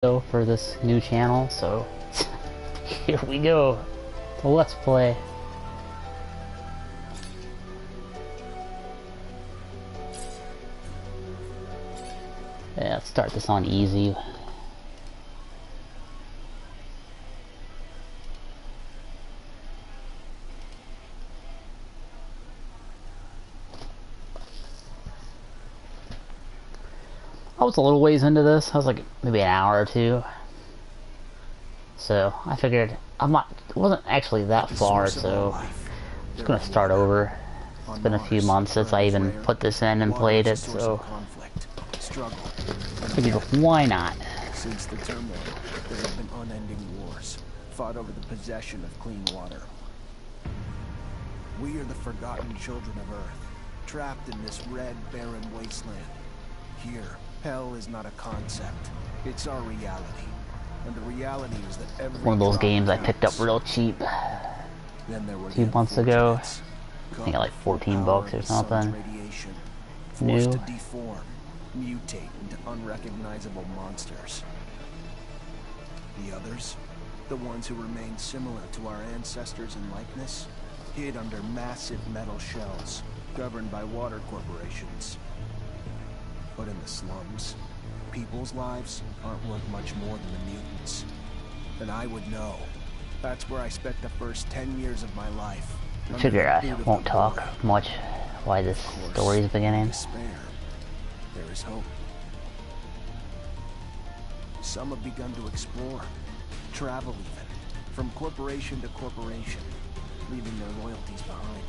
For this new channel, so here we go. Let's play. Yeah, let's start this on easy. I was a little ways into this. I was like maybe an hour or two. So I figured it wasn't actually that far, so I'm just gonna start over. It's been a few months since I even put this in and played it, so I figured why not? Since the turmoil, there have been unending wars, fought over the possession of clean water. We are the forgotten children of Earth, trapped in this red, barren wasteland. Here, hell is not a concept, it's our reality. And the reality is that every one of those games I picked up real cheap a few months ago. I think at like 14 bucks or something. New. Forced to deform, mutate into unrecognizable monsters. The others, the ones who remain similar to our ancestors in likeness, hid under massive metal shells, governed by water corporations. But in the slums, people's lives aren't worth much more than the mutants. And I would know. That's where I spent the first 10 years of my life. I figure I won't talk much why this story is beginning. Despair, there is hope. Some have begun to explore, travel even, from corporation to corporation, leaving their loyalties behind.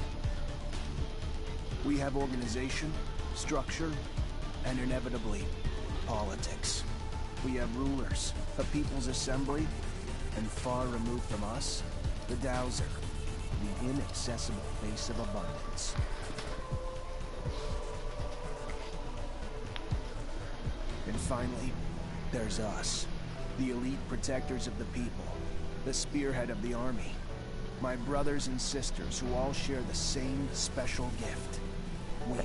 We have organization, structure, and inevitably, politics. We have rulers, a people's assembly, and far removed from us, the Dowser, the inaccessible face of abundance. And finally, there's us, the elite protectors of the people, the spearhead of the army, my brothers and sisters who all share the same special gift. We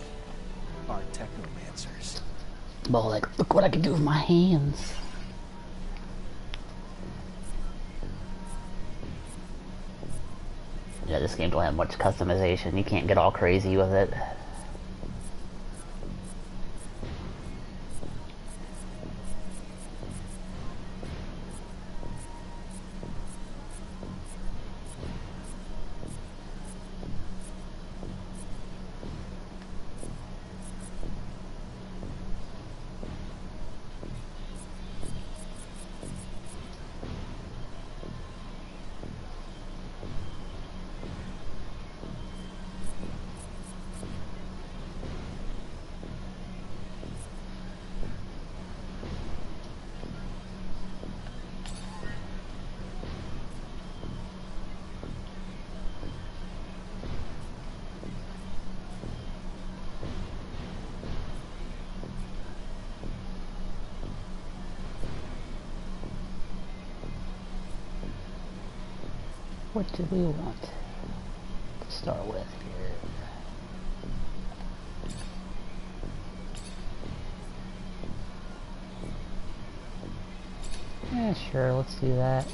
are Techomancers. Well, like, look what I can do with my hands. Yeah, this game don't have much customization. You can't get all crazy with it. What do we want to start with here? Yeah, sure, let's do that.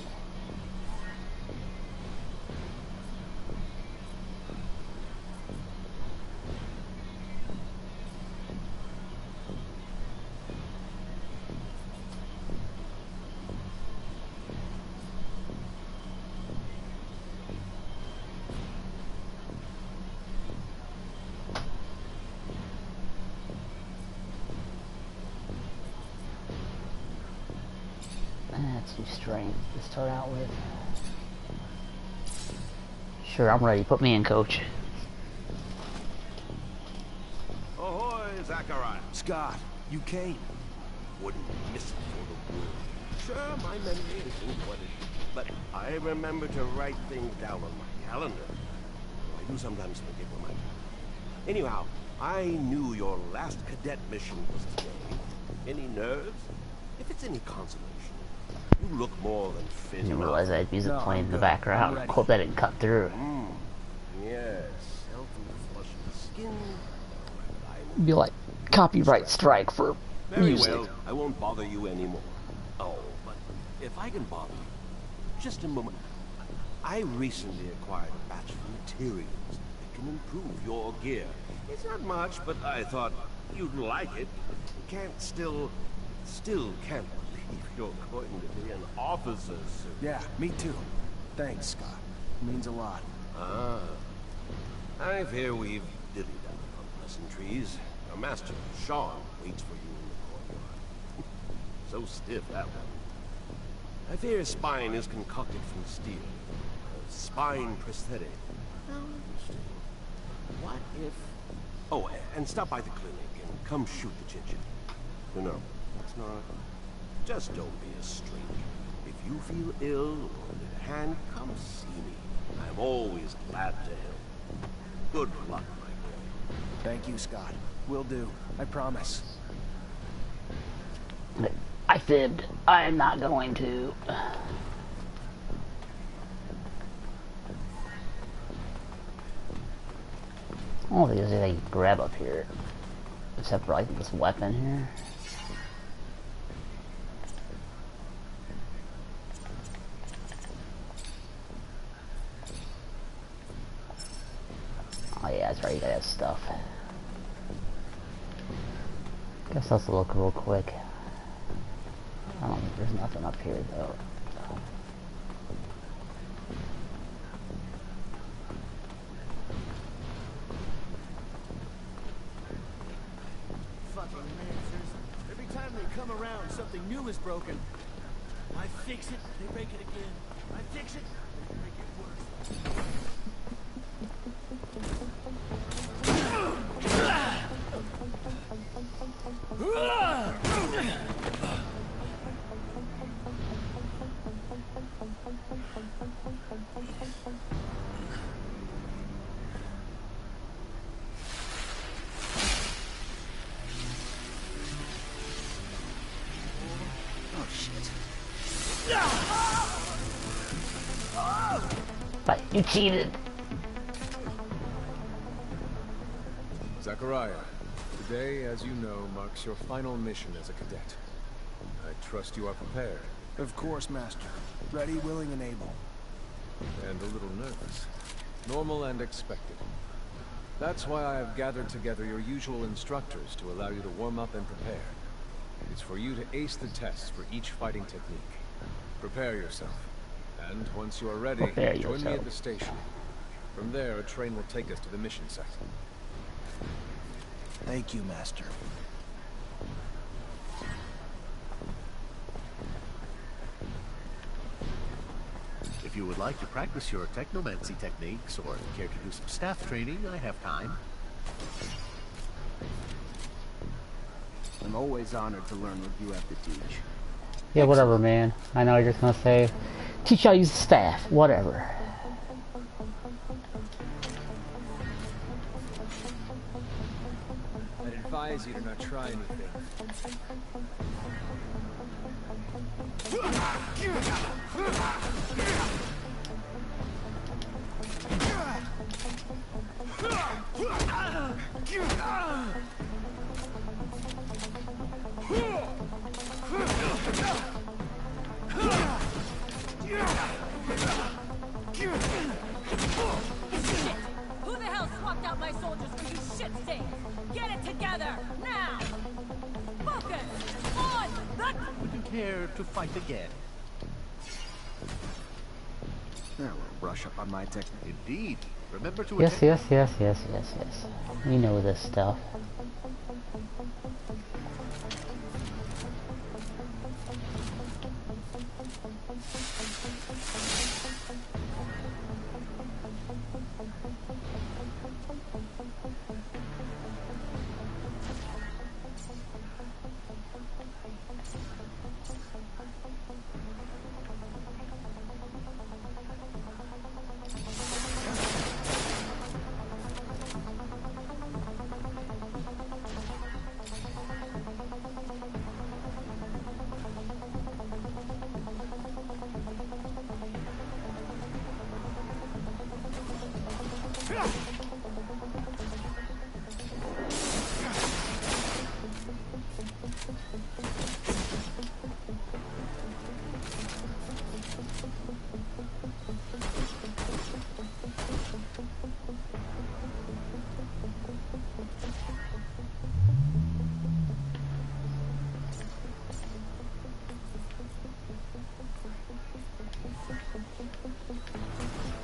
That's your strength to start out with. Sure, I'm ready. Put me in, coach. Ahoy, Zachariah. Scott, you came. Wouldn't miss it for the world. Sure, my memory isn't what it is, but I remember to write things down on my calendar. I do sometimes forget what my... Anyhow, I knew your last cadet mission was today. Any nerves? If it's any consolation, you look more than fit. I didn't realize I had music playing in the background. I hope that didn't cut through. Yes, healthy flush of the skin. It'd be like copyright strike for Very music. well, I won't bother you anymore. Oh, but if I can bother you, just a moment. I recently acquired a batch of materials that can improve your gear. It's not much, but I thought you'd like it. Still can't believe you're going to be an officer soon. Yeah, me too. Thanks, Scott. It means a lot. Ah. I fear we've dilly-dallied on pleasantries. Our master, Sean, waits for you in the courtyard. So stiff, that one. I fear his spine is concocted from steel. A spine prosthetic. How interesting. What if... Oh, and stop by the clinic and come shoot the ginger. No, it's not. Just don't be a stranger. If you feel ill or need a hand, come see me. I'm always glad to help. Good luck, my boy. Thank you, Scott. Will do. I promise. I fibbed. I am not going to. I don't think there's anything to grab up here. Except for like this weapon here. Oh yeah, that's right, you got that stuff. Guess let's look real quick. I don't think there's nothing up here though. Fucking Lancers. Every time they come around, something new is broken. I fix it, they break it again. I fix it, they break it worse. Oh, shit. But you cheated. Zachariah, today, as you know, marks your final mission as a cadet. I trust you are prepared. Of course, Master. Ready, willing, and able. And a little nervous. Normal and expected. That's why I have gathered together your usual instructors to allow you to warm up and prepare. It's for you to ace the tests for each fighting technique. Prepare yourself. And once you are ready, join me at the station. From there, a train will take us to the mission site. Thank you, Master. If you would like to practice your technomancy techniques or care to do some staff training, I have time. I'm always honored to learn what you have to teach. Yeah, whatever, man. I know you're just gonna say, teach how to use the staff. Whatever. I'd advise you to not try anything. Who the hell swapped out my soldiers for you shit stain? Get it together, now! Focus! On the... Would you care to fight again? Now we'll brush up on my technique. Indeed. Remember to Yes, attend- yes. We know this stuff.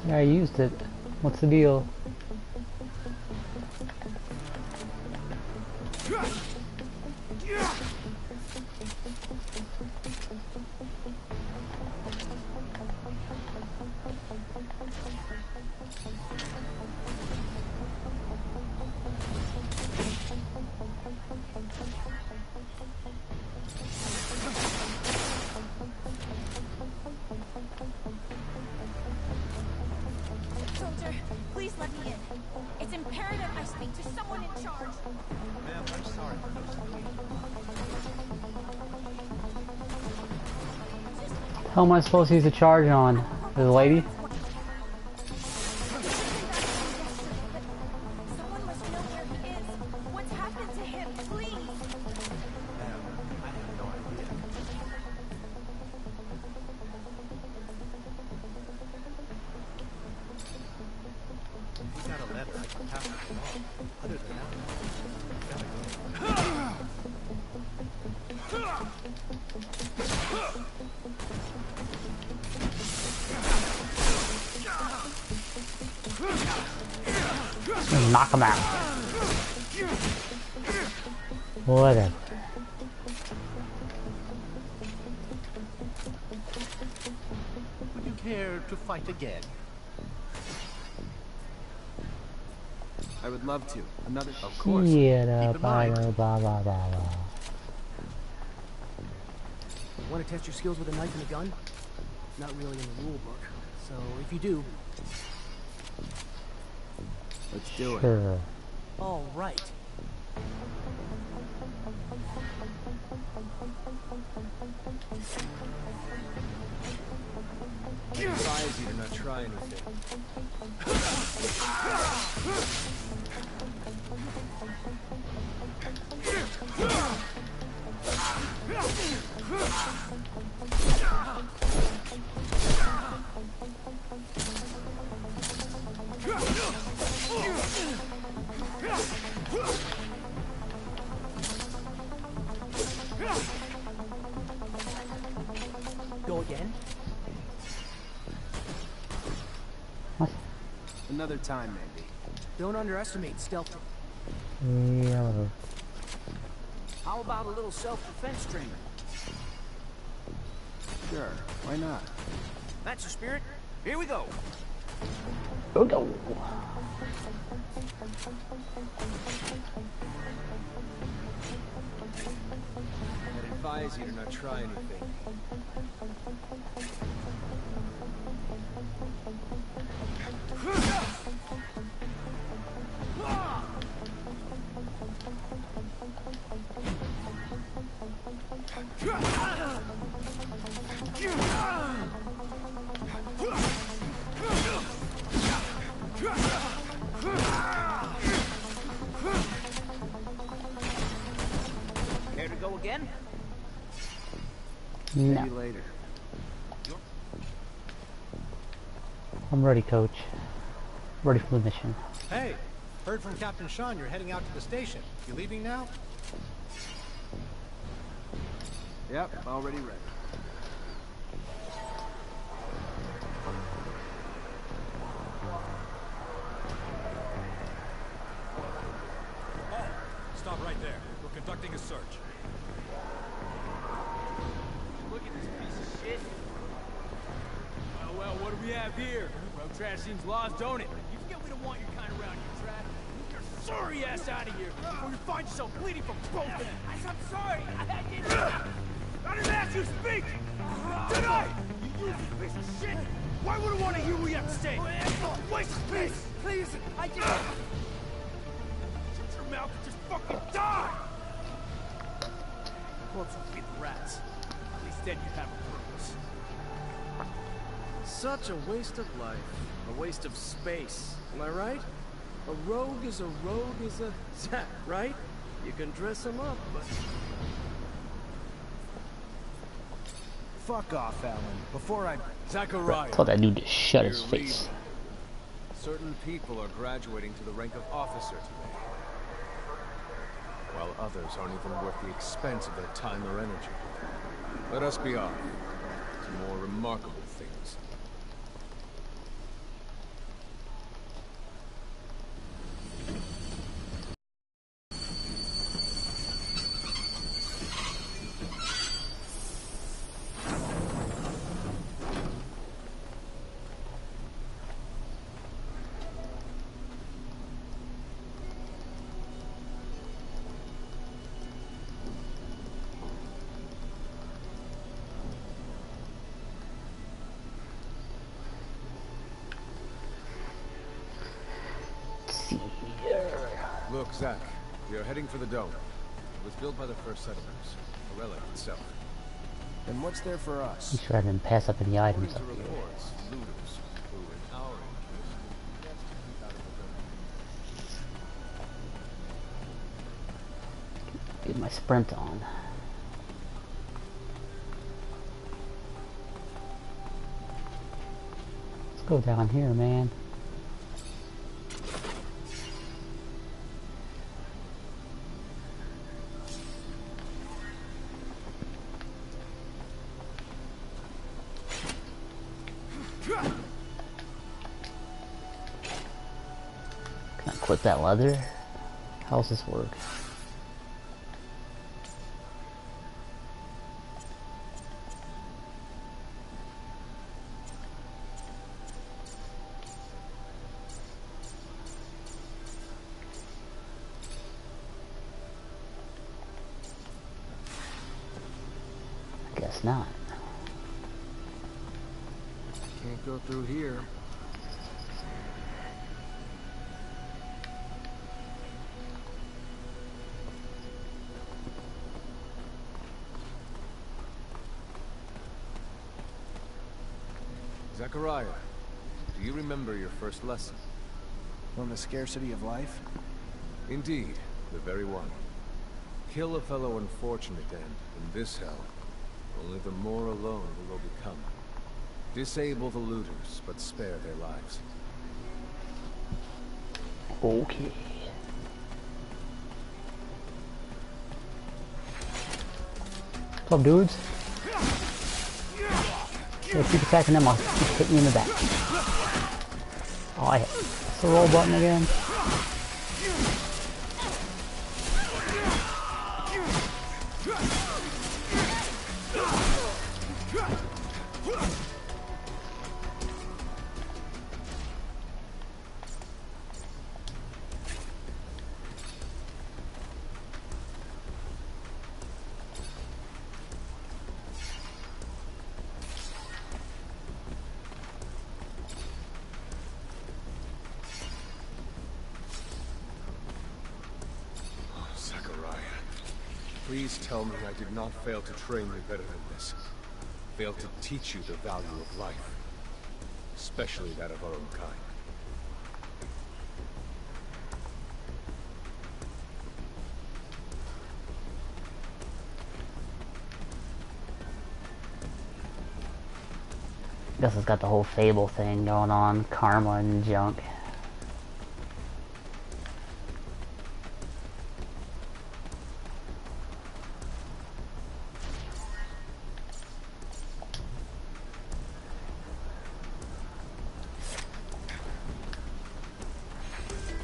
Yeah, I used it. What's the deal? Soldier, please let me in. It's imperative I speak to someone in charge. Ma'am, I'm sorry. How am I supposed to use a charge on? The lady? Someone must know where he is. What's happened to him? Please. Ma'am, I have no idea. If you got a letter, I can pass it along. Other than that, Knock him out. Whatever. Would you care to fight again? I would love to. Another. Of course. Yeah, Keep in mind. blah, blah, blah, blah. want to test your skills with a knife and a gun? Not really in the rule book. So if you do, Let's do it. Sure. all right. I advise you to not try anything. Go again? What? Another time, maybe. Don't underestimate stealth. Yeah, whatever. How about a little self-defense training? Sure. Why not? That's the spirit. Here we go. Go, go. I'd advise you to not try anything. Care to go again? No. Maybe later. I'm ready, coach. Ready for the mission. Hey, heard from Captain Sean you're heading out to the station. You leaving now? Yep, already ready. Stop right there. We're conducting a search. Look at this piece of shit. Well, what do we have here? Well, trash seems lost, don't it? You forget we don't want your kind around here, trash. Move your sorry ass out of here before you find yourself bleeding from both ends. I'm sorry. I didn't ask you to speak! Tonight! You useless piece of shit! Why would I want to hear what you have to say? Waste of space! Please! I just... Shut your mouth and just fucking die! Corpse will feed the rats. At least then you'd have a purpose. Such a waste of life. A waste of space. Am I right? A rogue is a Zach, right? You can dress him up, but... Fuck off, Alan. Before I... Zachariah. Told that dude to shut his You're face. leaving. Certain people are graduating to the rank of officer today, while others aren't even worth the expense of their time or energy. Let us be off to more remarkable things. Look, Zach, we are heading for the dome. It was built by the first settlers, a relic itself. And what's there for us? Make sure I didn't pass up any items up According to here. reports, looters, who in our interest would be best to keep out of the dome. Get my sprint on. Let's go down here, man. Can I equip that leather? How's this work? I guess not. Can't go through here. Zachariah, do you remember your first lesson? On the scarcity of life? Indeed, the very one. Kill a fellow unfortunate and, in this hell, only the more alone we will become. Disable the looters, but spare their lives. Okay. What's up, dudes? Yeah, keep attacking them, I'll keep hitting you in the back. Oh, I hit the roll button again. Please tell me I did not fail to train you better than this. Fail to teach you the value of life. Especially that of our own kind. Guess it's got the whole Fable thing going on, karma and junk.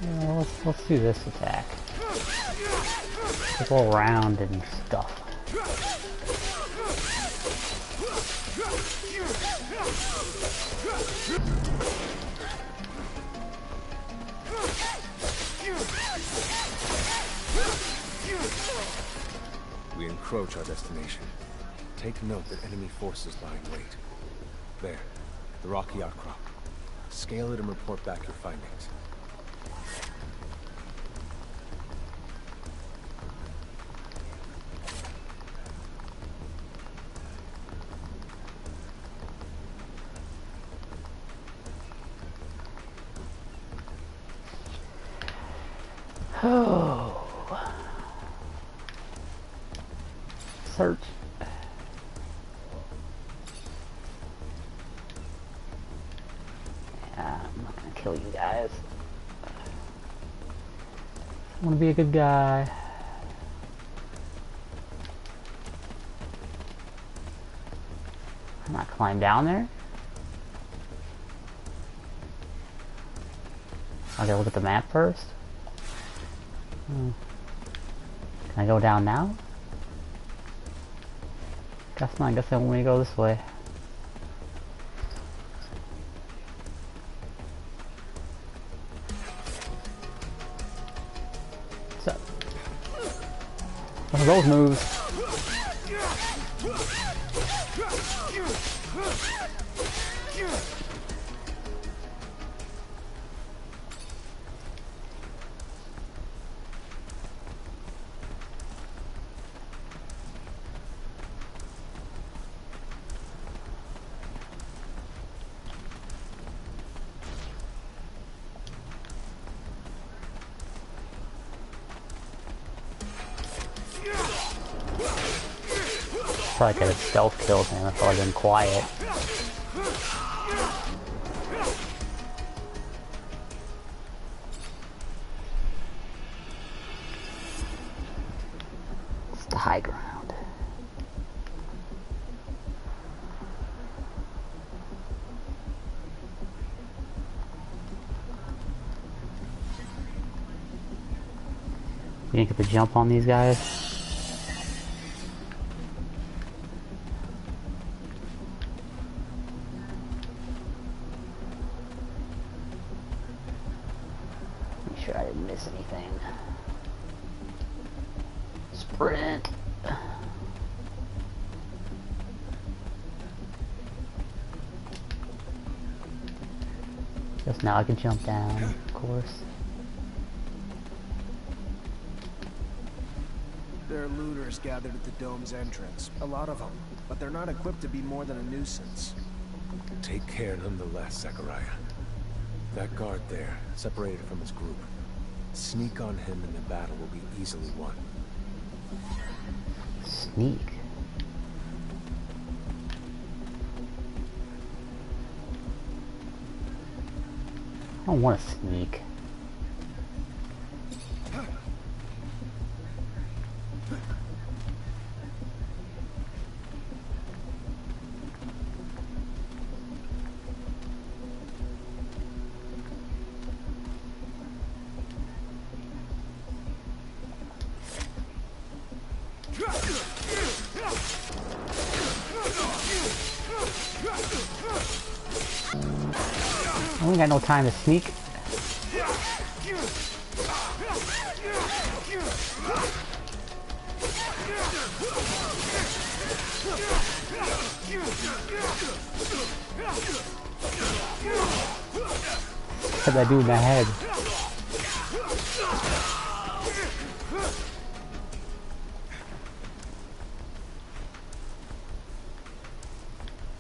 Yeah, let's do this attack. Let's go around and stuff. We encroach our destination. Take note that enemy forces lie in wait. There, the rocky outcrop. Scale it and report back your findings. Oh. Search. Yeah, I'm not gonna kill you guys. I wanna be a good guy. I'm not climb down there. I gotta look at the map first. Can I go down now? Guess not, I guess they want me to go this way. What's up? One of those moves. Probably could have stealth killed him if I had been quiet. It's the high ground. You didn't get the jump on these guys? Make sure I didn't miss anything. Sprint. Just now I can jump down, of course. There are looters gathered at the dome's entrance. A lot of them. But they're not equipped to be more than a nuisance. Take care nonetheless, Zachariah. That guard there, separated from his group. Sneak on him and the battle will be easily won. Sneak. I don't want to sneak. I ain't got no time to sneak. Hit that dude in the head.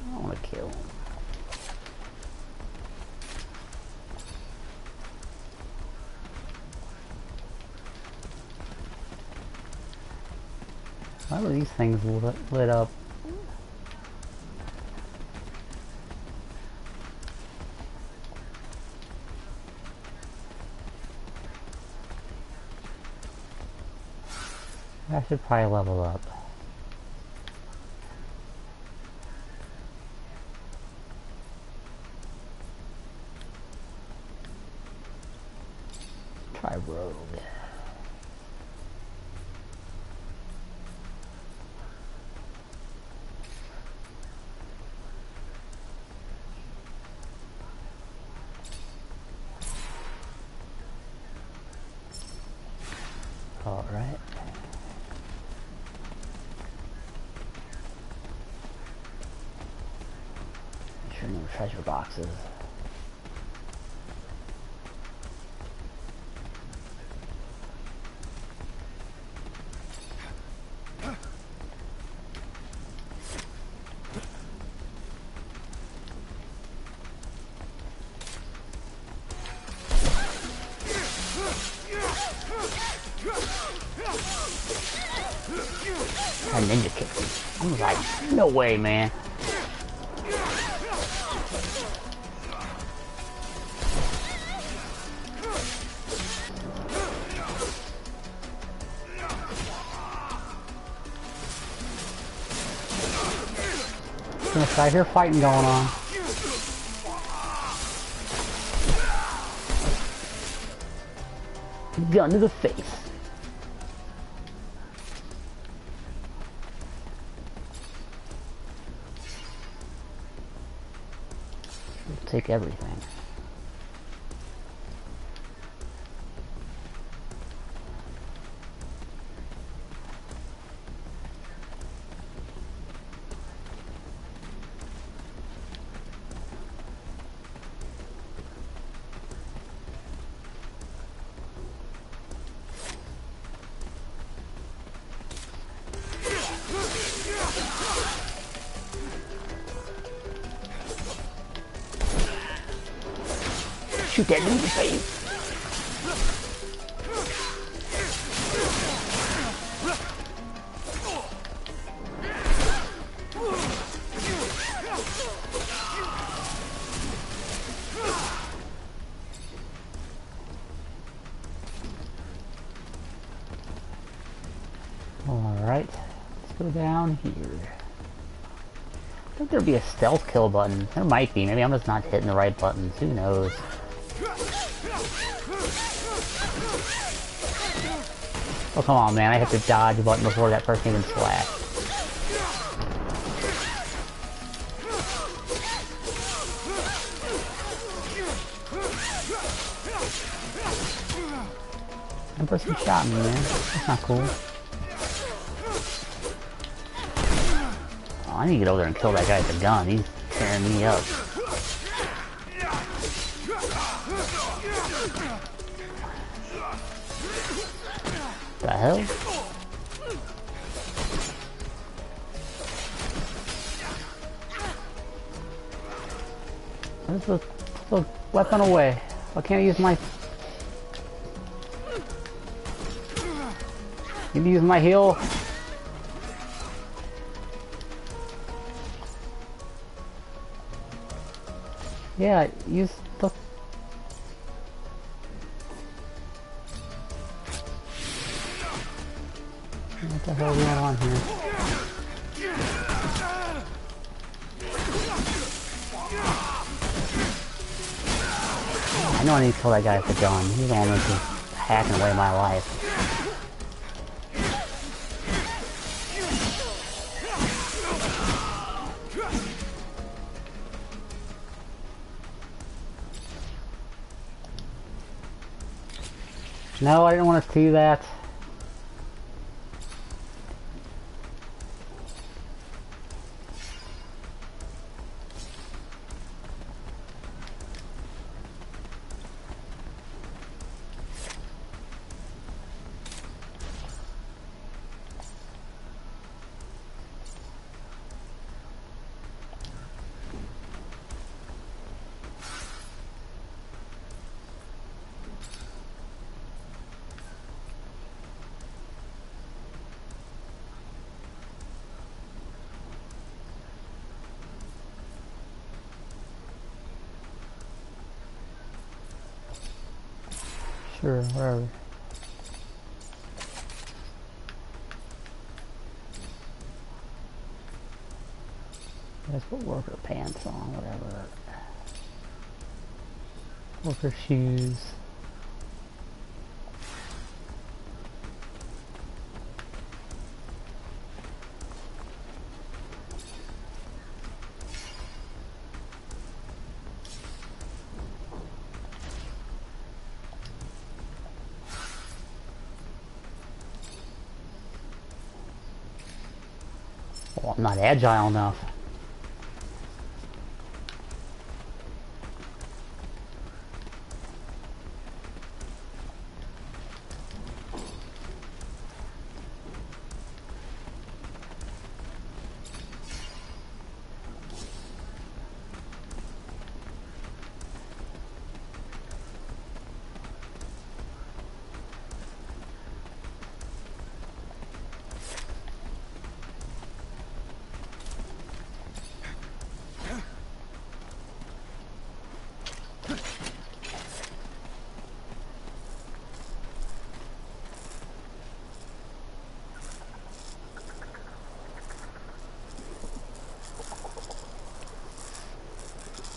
I don't want to kill him. Why were these things lit up? I should probably level up. Try rogue. All right. Sure, no treasure boxes. That ninja kicked me. I was like, no way, man. I hear fighting going on. Gun to the face. We'll take everything. Shoot that dude in the face. Go down here. I think there'd be a stealth kill button. There might be. Maybe I'm just not hitting the right buttons. Who knows? Oh, come on, man. I hit the dodge button before that person even slashed. One person shot me, man. That's not cool. Oh, I need to get over there and kill that guy with the gun. He's tearing me up. The hell? Where's the weapon away? Why can't I use my... Need to use my heal. Yeah, use the... What the hell is going on here? I know I need to kill that guy with the gun. He's the one that's just hacking away my life. No, I didn't want to see that. Sure, wherever. Let's put worker pants on, whatever. Worker shoes. Well, I'm not agile enough.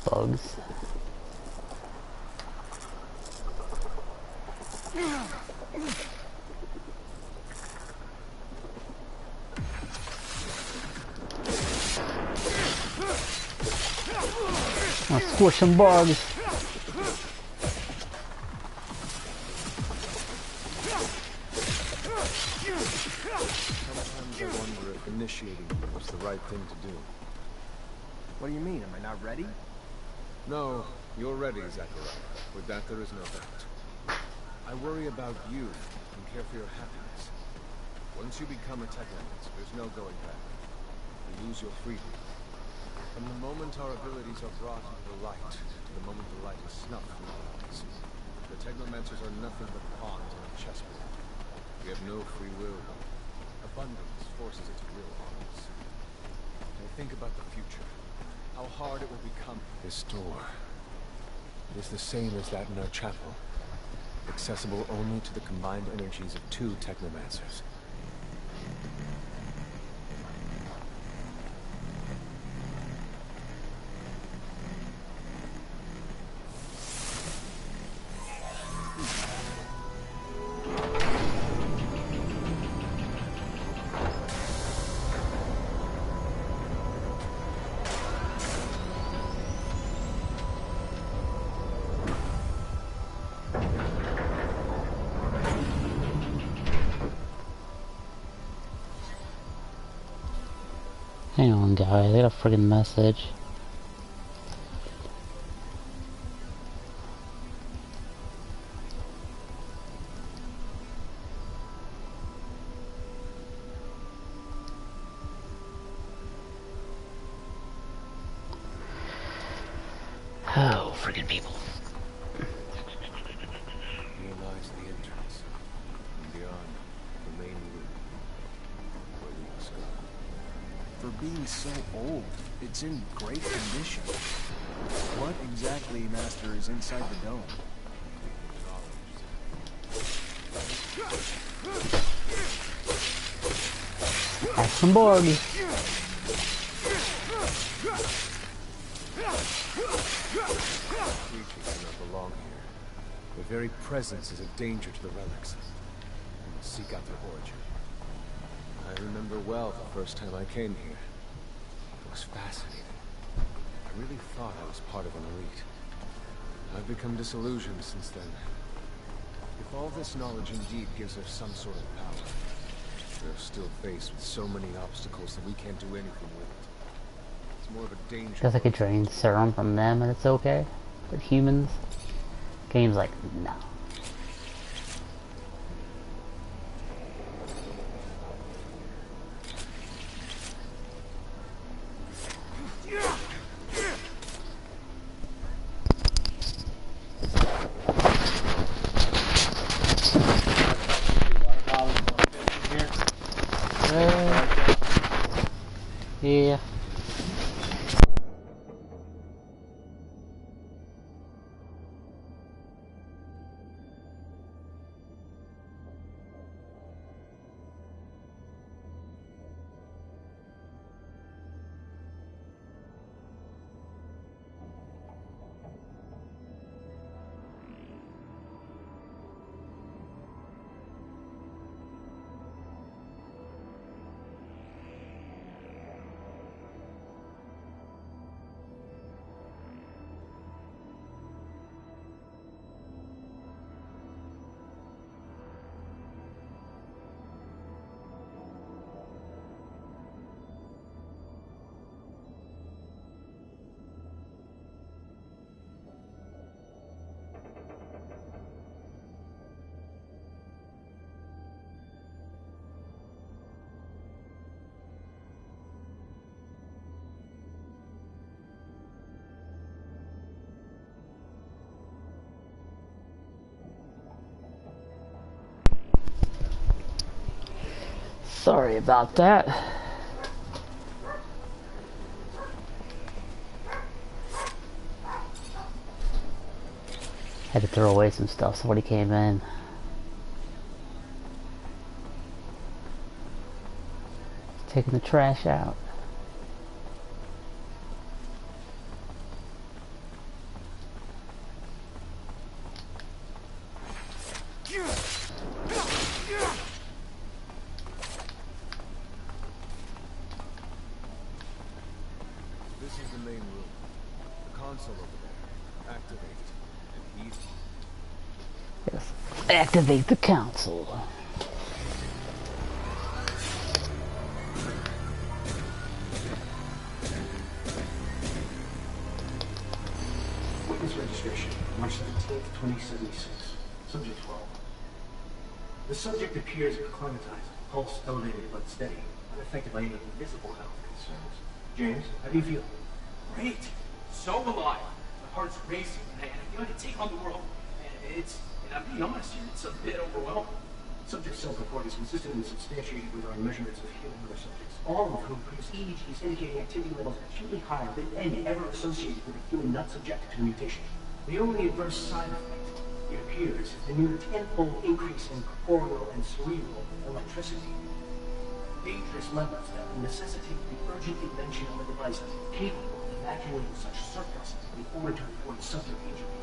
Bugs. I'll squish some bugs. Sometimes I wonder if initiating you was the right thing to do. What do you mean? Am I not ready? No, you're ready, Zachariah. With that, there is no doubt. I worry about you and care for your happiness. Once you become a Techomancer, there's no going back. You lose your freedom. From the moment our abilities are brought into the light, to the moment the light is snuffed from our eyes, the Techomancers are nothing but pawns on a chessboard. We have no free will. Abundance forces its will on us. I think about the future. How hard it will become. This door. It is the same as that in our chapel. Accessible only to the combined energies of two Techomancers. Hang on, guys. I got a friggin' message. Oh, friggin' people. Here lies the entrance. And beyond, the main room. Where we must go. For being so old, it's in great condition. What exactly, Master, is inside the dome? Have some board. Creatures do not belong here. Their very presence is a danger to the relics. We must seek out their origin. I remember well the first time I came here. It was fascinating. I really thought I was part of an elite. I've become disillusioned since then. If all this knowledge indeed gives us some sort of power, we're still faced with so many obstacles that we can't do anything with it. It's more of a danger. Guess I could drain serum from them and it's okay. But humans? Game's like, no. Yeah. Sorry about that. Had to throw away some stuff. Somebody came in. Taking the trash out. This is the main room. The console over there. Activate and heat. Yes. Activate the console. Witness registration, March 13th, 2076. Subject 12. The subject appears acclimatized, pulse elevated but steady, unaffected by any visible health concerns. James, how do you feel? Great. So alive. My heart's racing, and I feel like I can take on the world. And I'm being honest here, it's a bit overwhelming. Subject self-report is consistent and substantiated with our measurements of human other subjects, all of whom produce EEGs indicating activity levels acutely higher than any ever associated with a human not subjected to the mutation. The only adverse side effect, it appears, is the near tenfold increase in corporeal and cerebral electricity. Dangerous levels that will necessitate the urgent invention of a device capable of evacuating such surplus in order to avoid subject injury.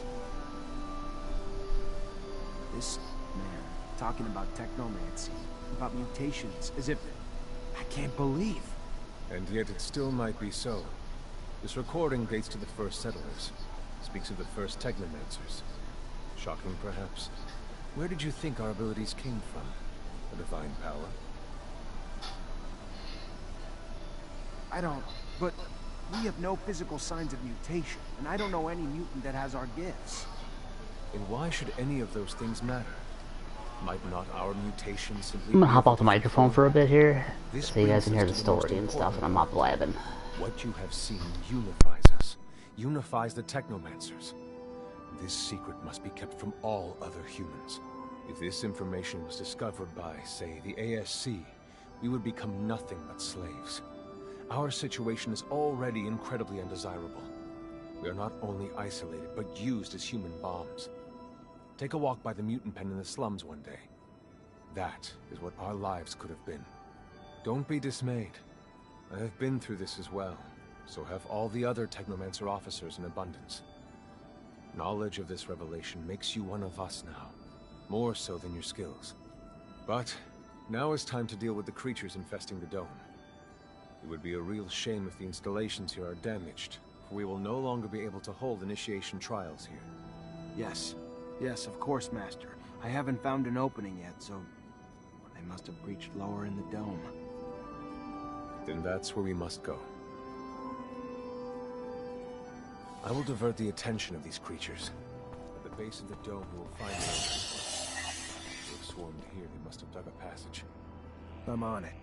This man talking about technomancy, about mutations, as if I can't believe. And yet it still might be so. This recording dates to the first settlers. Speaks of the first Techomancers. Shocking, perhaps. Where did you think our abilities came from? A divine power? I don't... But we have no physical signs of mutation, and I don't know any mutant that has our gifts. And why should any of those things matter? Might not our mutation simply... I'm gonna hop off the microphone for a bit here, This so you guys can brings hear us the to most story and stuff, and I'm important not blabbing. What you have seen unifies us. Unifies the Technomancers. This secret must be kept from all other humans. If this information was discovered by, say, the ASC, we would become nothing but slaves. Our situation is already incredibly undesirable. We are not only isolated, but used as human bombs. Take a walk by the mutant pen in the slums one day. That is what our lives could have been. Don't be dismayed. I have been through this as well. So have all the other Technomancer officers in abundance. Knowledge of this revelation makes you one of us now. More so than your skills. But now is time to deal with the creatures infesting the dome. It would be a real shame if the installations here are damaged, for we will no longer be able to hold initiation trials here. Yes. Yes, of course, Master. I haven't found an opening yet, so... they must have breached lower in the dome. Then that's where we must go. I will divert the attention of these creatures. At the base of the dome, we will find an entrance. If they have swarmed here, they must have dug a passage. I'm on it.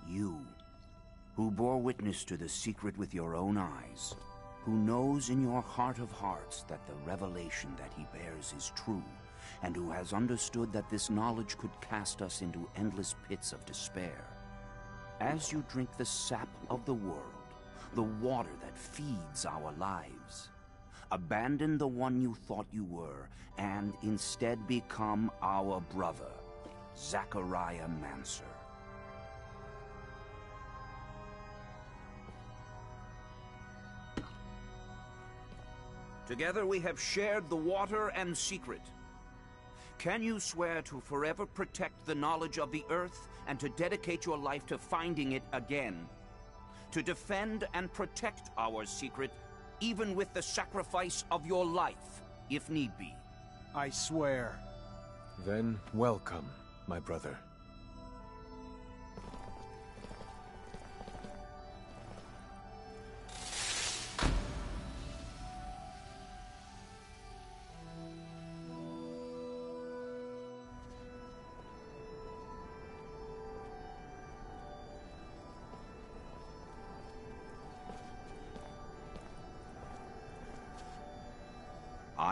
You, who bore witness to the secret with your own eyes, who knows in your heart of hearts that the revelation that he bears is true, and who has understood that this knowledge could cast us into endless pits of despair. As you drink the sap of the world, the water that feeds our lives, abandon the one you thought you were, and instead become our brother, Techomancer. Together we have shared the water and secret. Can you swear to forever protect the knowledge of the Earth and to dedicate your life to finding it again? To defend and protect our secret, even with the sacrifice of your life, if need be? I swear. Then welcome, my brother.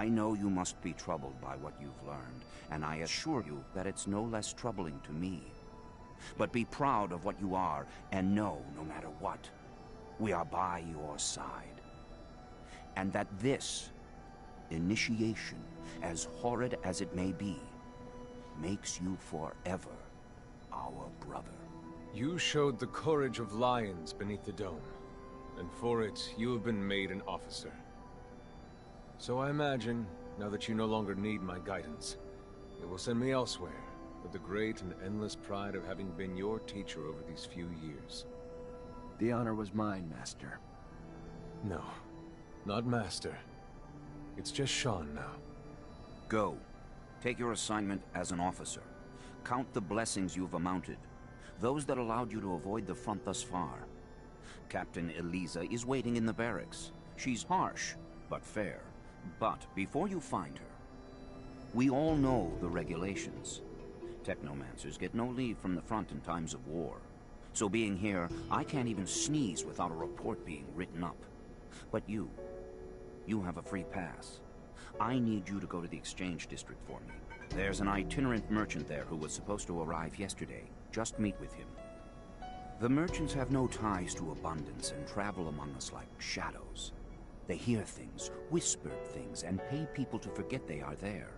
I know you must be troubled by what you've learned, and I assure you that it's no less troubling to me. But be proud of what you are, and know, no matter what, we are by your side. and that this initiation, as horrid as it may be, makes you forever our brother. You showed the courage of lions beneath the dome, and for it, you have been made an officer. So I imagine, now that you no longer need my guidance, it will send me elsewhere, with the great and endless pride of having been your teacher over these few years. The honor was mine, Master. No, not Master. It's just Sean now. Go. Take your assignment as an officer. Count the blessings you've amounted, those that allowed you to avoid the front thus far. Captain Eliza is waiting in the barracks. She's harsh, but fair. But before you find her, we all know the regulations. Technomancers get no leave from the front in times of war. So being here, I can't even sneeze without a report being written up. But you have a free pass. I need you to go to the exchange district for me. There's an itinerant merchant there who was supposed to arrive yesterday. Just meet with him. The merchants have no ties to abundance and travel among us like shadows. They hear things, whispered things, and pay people to forget they are there.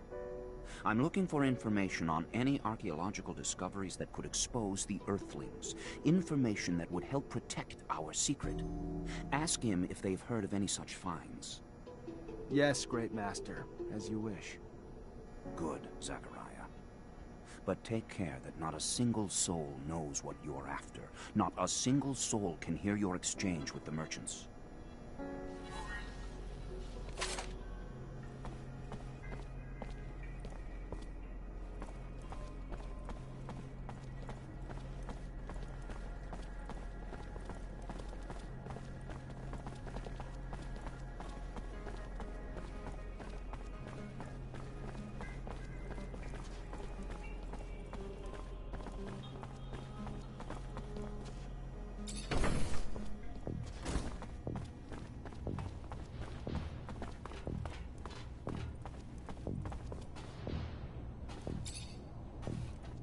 I'm looking for information on any archaeological discoveries that could expose the Earthlings. Information that would help protect our secret. Ask him if they've heard of any such finds. Yes, Great Master, as you wish. Good, Zachariah. But take care that not a single soul knows what you're after. Not a single soul can hear your exchange with the merchants.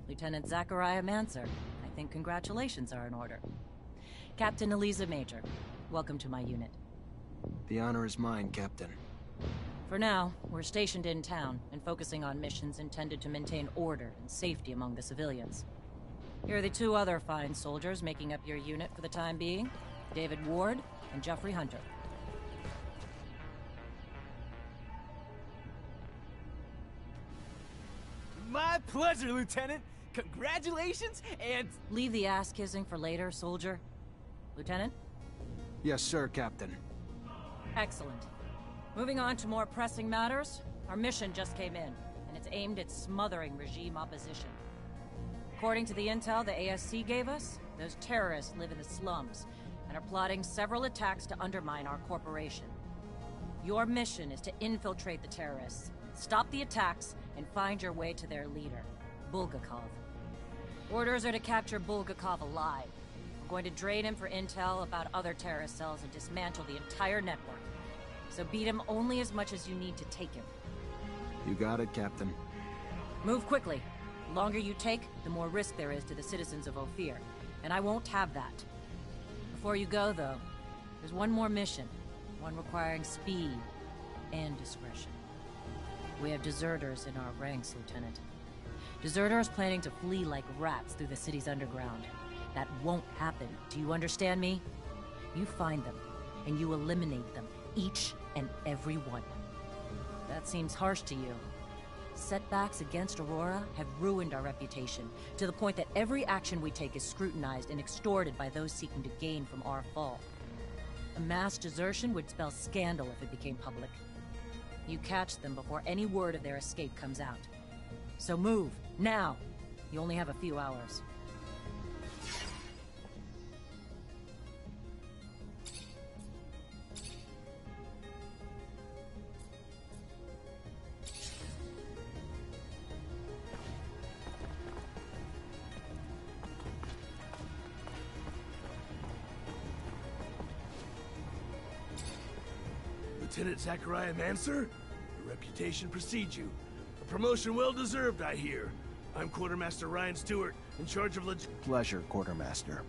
Lieutenant Zachariah Mancer. I think congratulations are in order. Captain Eliza Major, welcome to my unit. The honor is mine, Captain. For now, we're stationed in town and focusing on missions intended to maintain order and safety among the civilians. Here are the two other fine soldiers making up your unit for the time being, David Ward and Jeffrey Hunter. My pleasure, Lieutenant! Congratulations, and... Leave the ass-kissing for later, soldier. Lieutenant? Yes, sir, Captain. Excellent. Moving on to more pressing matters, our mission just came in, and it's aimed at smothering regime opposition. According to the intel the ASC gave us, those terrorists live in the slums, and are plotting several attacks to undermine our corporation. Your mission is to infiltrate the terrorists, stop the attacks, and find your way to their leader, Bulgakov. Orders are to capture Bulgakov alive. We're going to drain him for intel about other terrorist cells and dismantle the entire network. So beat him only as much as you need to take him. You got it, Captain. Move quickly. The longer you take, the more risk there is to the citizens of Ophir, and I won't have that. Before you go, though, there's one more mission, one requiring speed and discretion. We have deserters in our ranks, Lieutenant. Deserters planning to flee like rats through the city's underground. That won't happen. Do you understand me? You find them, and you eliminate them, each and every one. That seems harsh to you. Setbacks against Aurora have ruined our reputation, to the point that every action we take is scrutinized and extorted by those seeking to gain from our fall. A mass desertion would spell scandal if it became public. You catch them before any word of their escape comes out. So move, now! You only have a few hours. Lieutenant Zachariah Mancer? Your reputation precedes you. A promotion well-deserved, I hear. I'm Quartermaster Ryan Stewart, in charge of Pleasure, Quartermaster.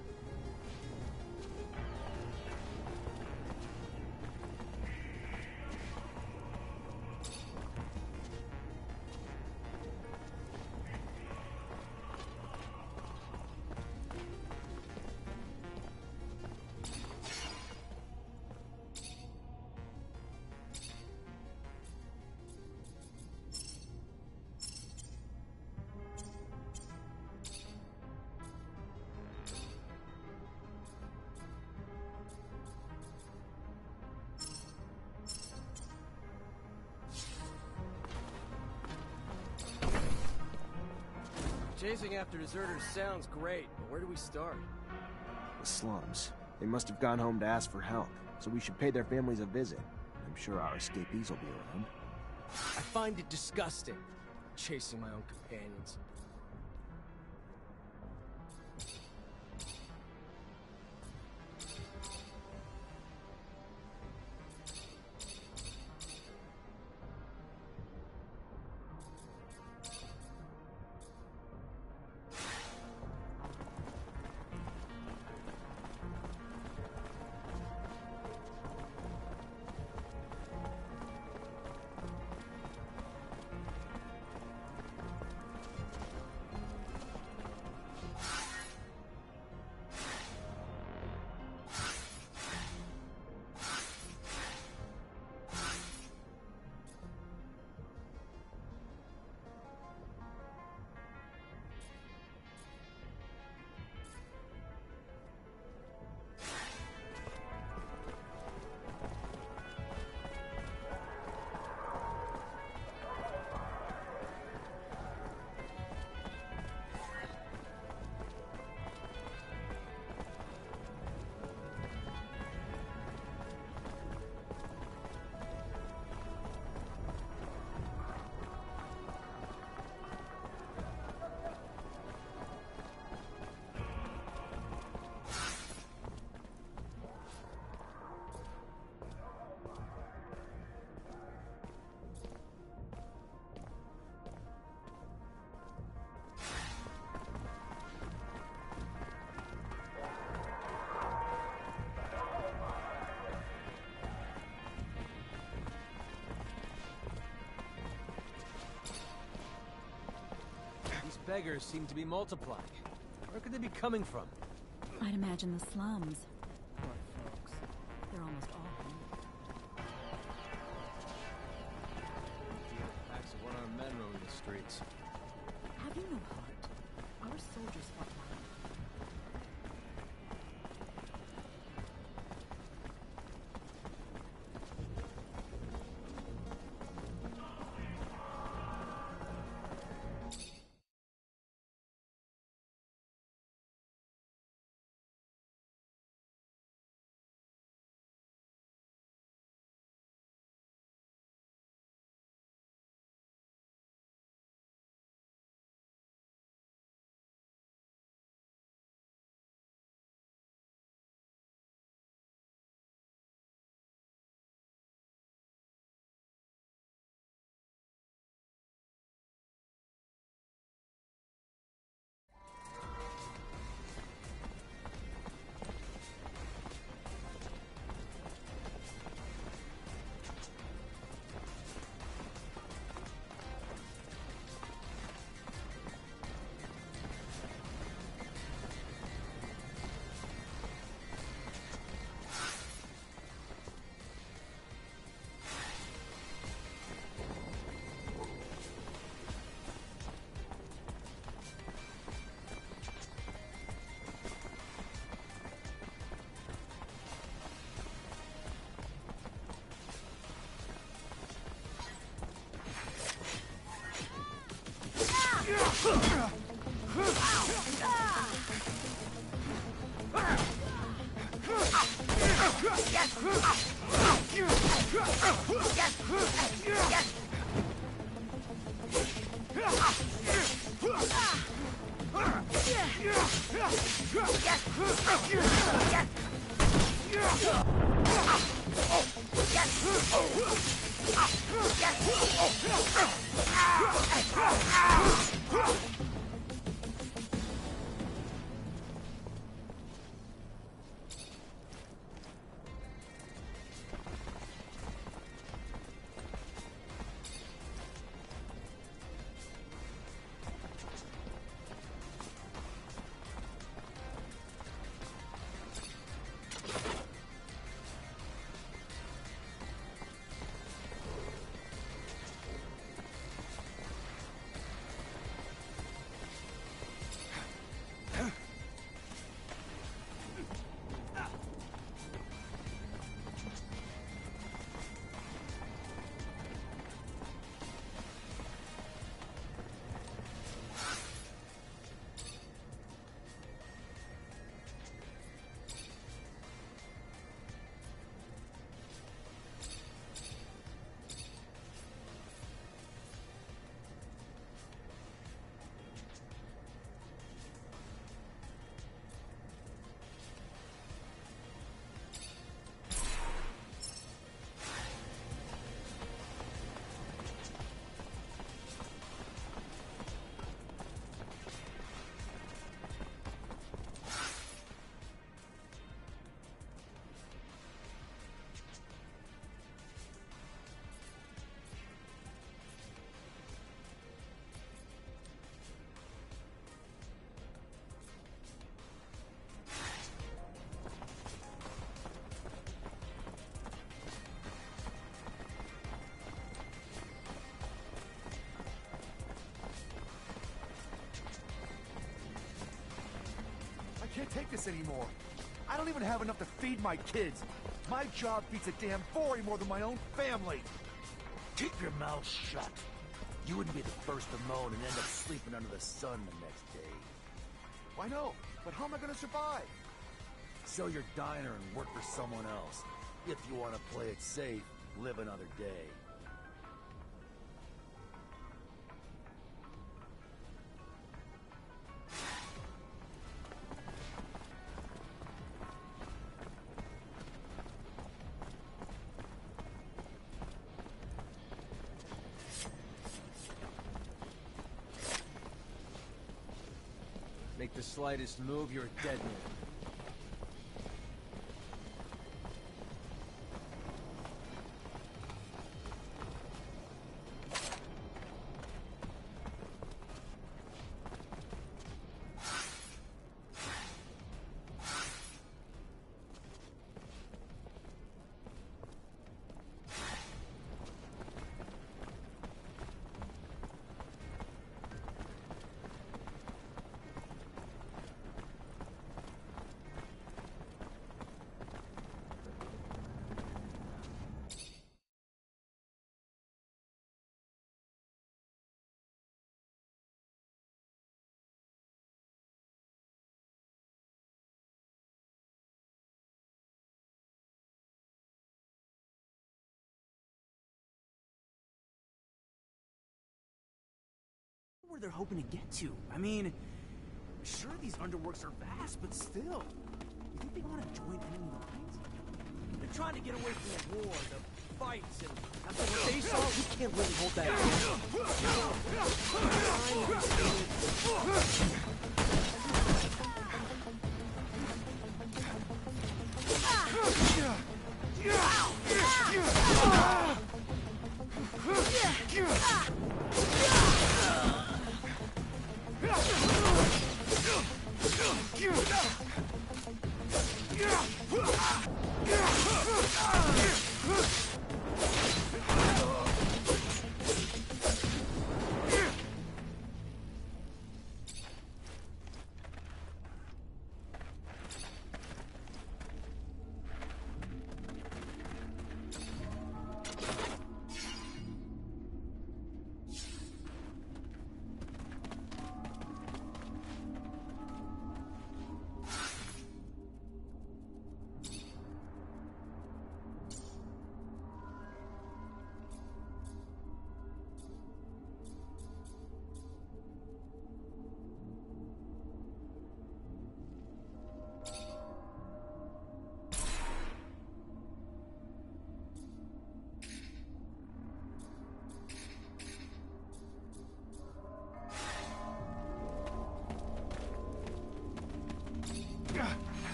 Chasing after deserters sounds great, but where do we start? The slums. They must have gone home to ask for help, so we should pay their families a visit. I'm sure our escapees will be around. I find it disgusting, chasing my own companions. Beggars seem to be multiplying. Where could they be coming from? I'd imagine the slums. Poor folks. They're almost all hungry. Packs of one-armed men roaming the streets. Have you no heart? Our soldiers fought well. can't take this anymore. I don't even have enough to feed my kids. My job feeds a damn boy more than my own family. Keep your mouth shut. You wouldn't be the first to moan and end up sleeping under the sun the next day. I know, but how am I gonna survive? Sell your diner and work for someone else. If you want to play it safe, live another day. Make the slightest move, you're a dead man. Where they're hoping to get to. I mean, sure these underworks are vast, but still. You think they want to join enemy lines? They're trying to get away from the war, the fights, and after what they saw, we can't really hold that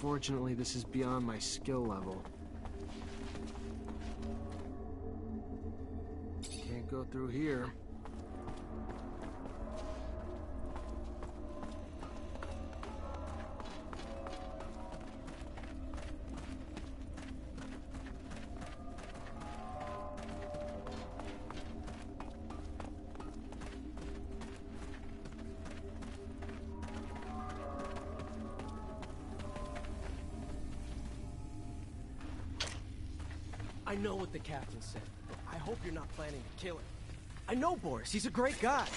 Unfortunately, this is beyond my skill level. Can't go through here. I know what the captain said, but I hope you're not planning to kill him. I know Boris, he's a great guy.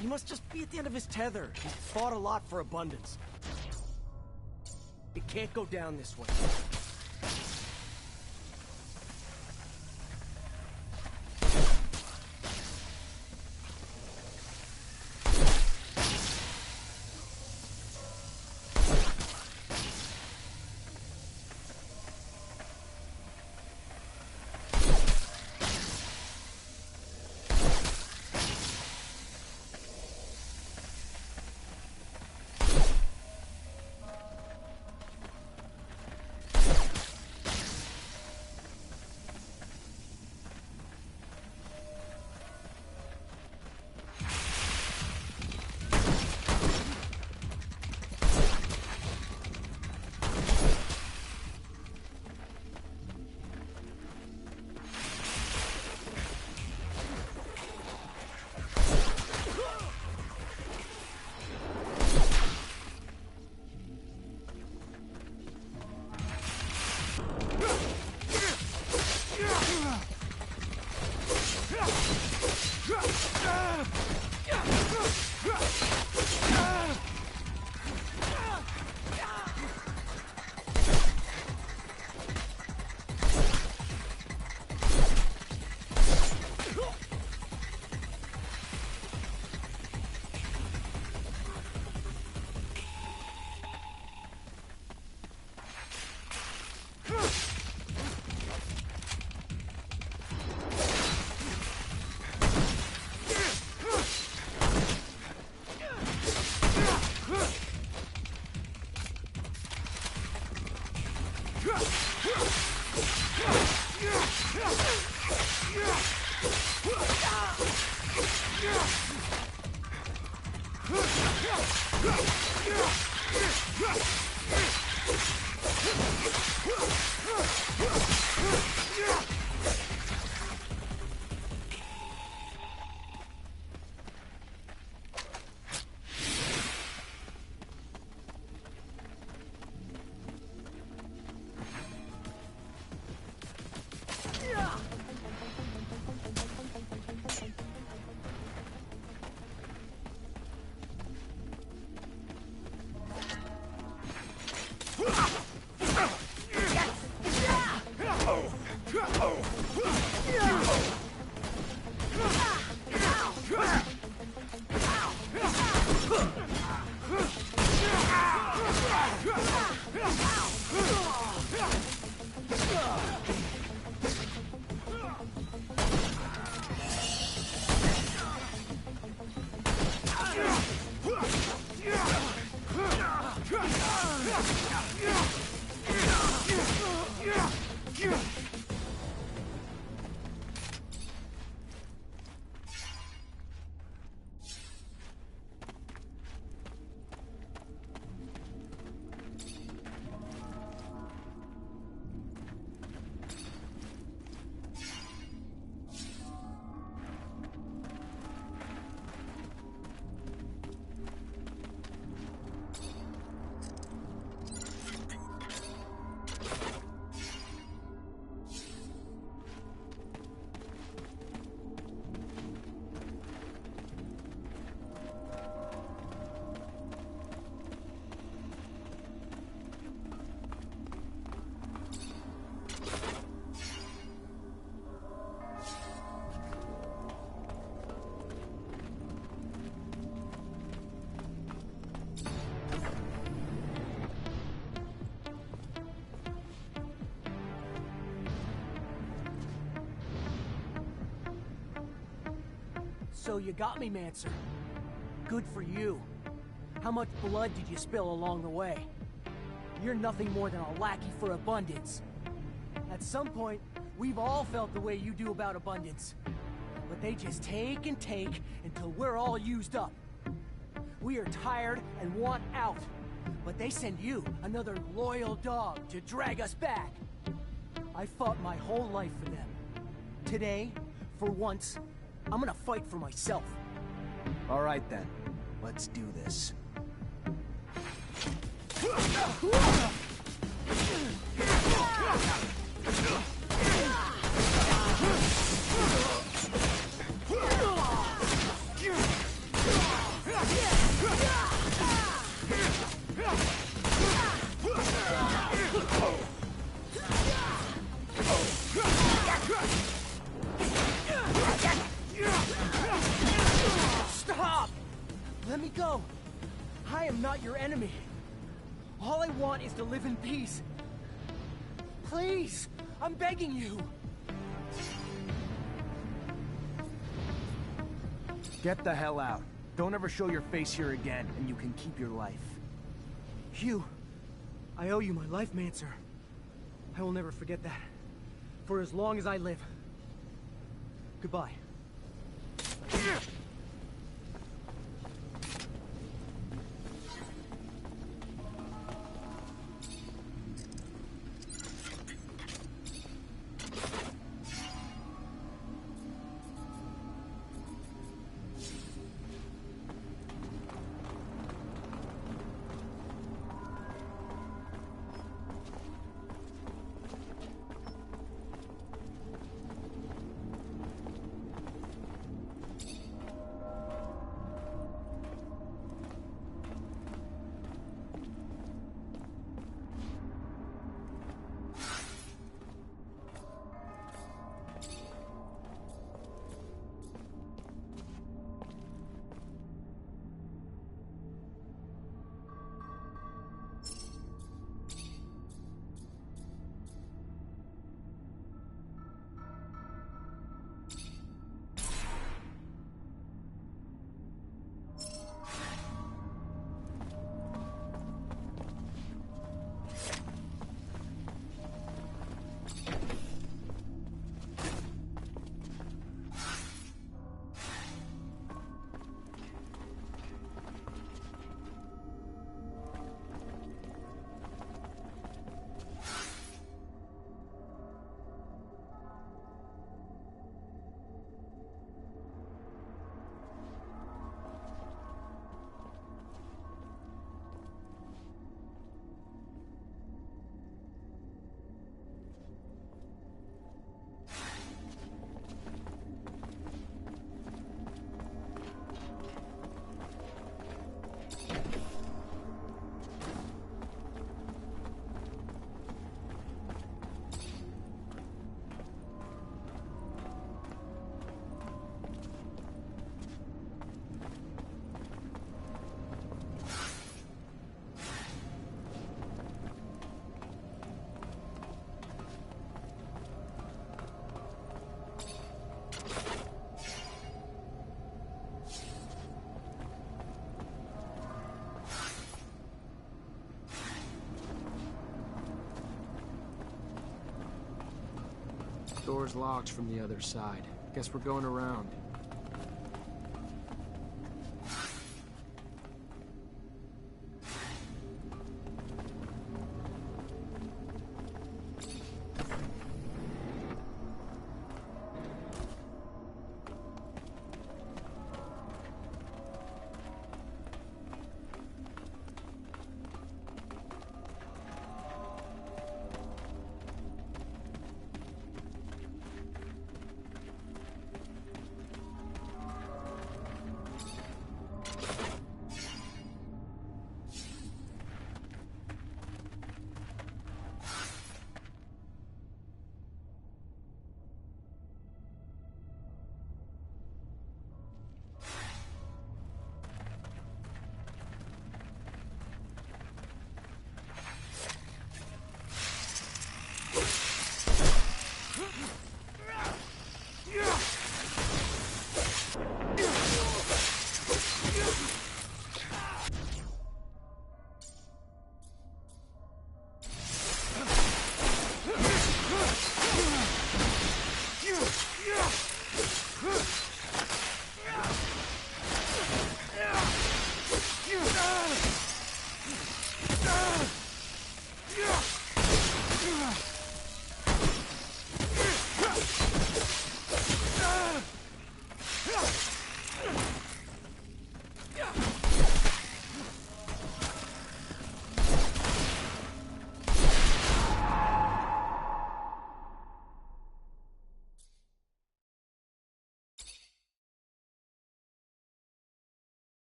He must just be at the end of his tether. He's fought a lot for abundance. It can't go down this way. So you got me, Mancer. Good for you. How much blood did you spill along the way? You're nothing more than a lackey for abundance. At some point, we've all felt the way you do about abundance. But they just take and take until we're all used up. We are tired and want out. But they send you, another loyal dog, to drag us back. I fought my whole life for them. Today, for once, I'm gonna fight for myself. All right then, let's do this. Stop! Let me go. I am not your enemy. All I want is to live in peace. Please, I'm begging you. Get the hell out. Don't ever show your face here again, and you can keep your life. Hugh, I owe you my life, Mancer. I will never forget that. For as long as I live. Goodbye. Door's locked from the other side. Guess we're going around.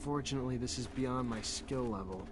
Unfortunately, this is beyond my skill level.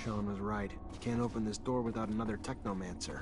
Sean was right. Can't open this door without another Techomancer.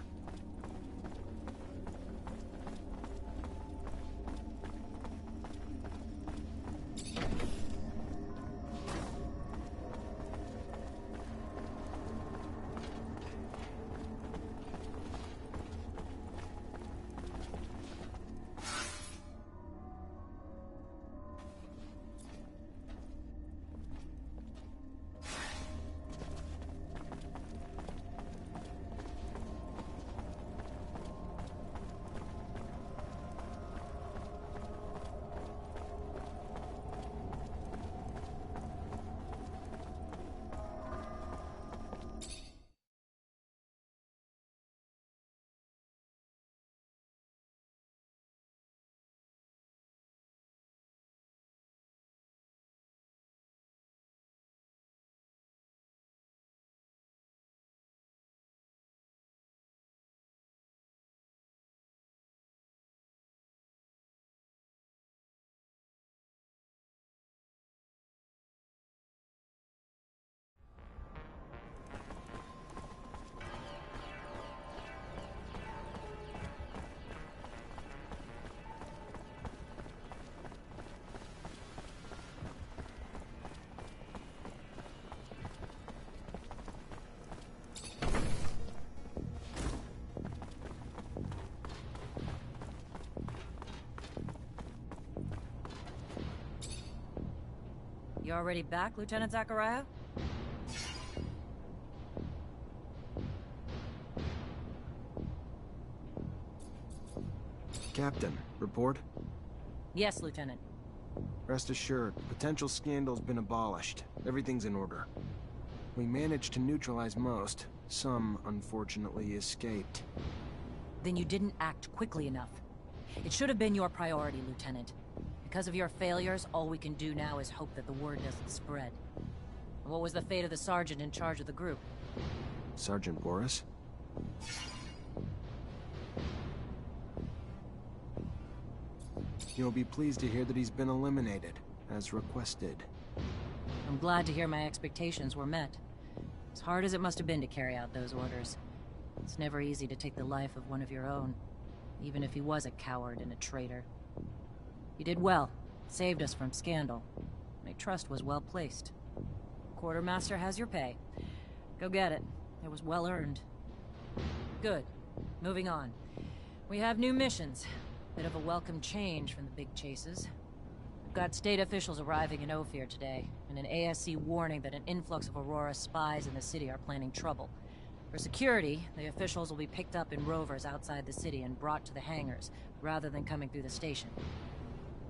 You already back, Lieutenant Zachariah? Captain, report? Yes, Lieutenant. Rest assured, potential scandal's been abolished. Everything's in order. We managed to neutralize most. Some, unfortunately, escaped. Then you didn't act quickly enough. It should have been your priority, Lieutenant. Because of your failures, all we can do now is hope that the word doesn't spread. What was the fate of the sergeant in charge of the group? Sergeant Boris? You'll be pleased to hear that he's been eliminated, as requested. I'm glad to hear my expectations were met. As hard as it must have been to carry out those orders, it's never easy to take the life of one of your own, even if he was a coward and a traitor. You did well, saved us from scandal. My trust was well placed. Quartermaster has your pay. Go get it. It was well earned. Good. Moving on. We have new missions. Bit of a welcome change from the big chases. We've got state officials arriving in Ophir today, and an ASC warning that an influx of Aurora spies in the city are planning trouble. For security, the officials will be picked up in rovers outside the city and brought to the hangars, rather than coming through the station.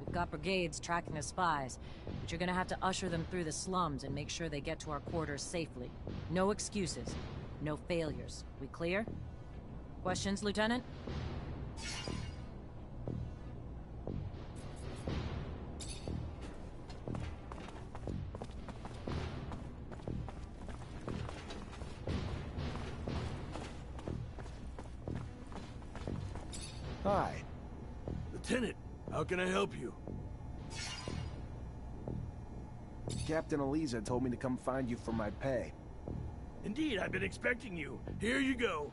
We've got brigades tracking the spies, but you're gonna have to usher them through the slums and make sure they get to our quarters safely. No excuses. No failures. We clear? Questions, Lieutenant? Hi. Lieutenant, how can I help you? Captain Eliza told me to come find you for my pay. Indeed, I've been expecting you. Here you go.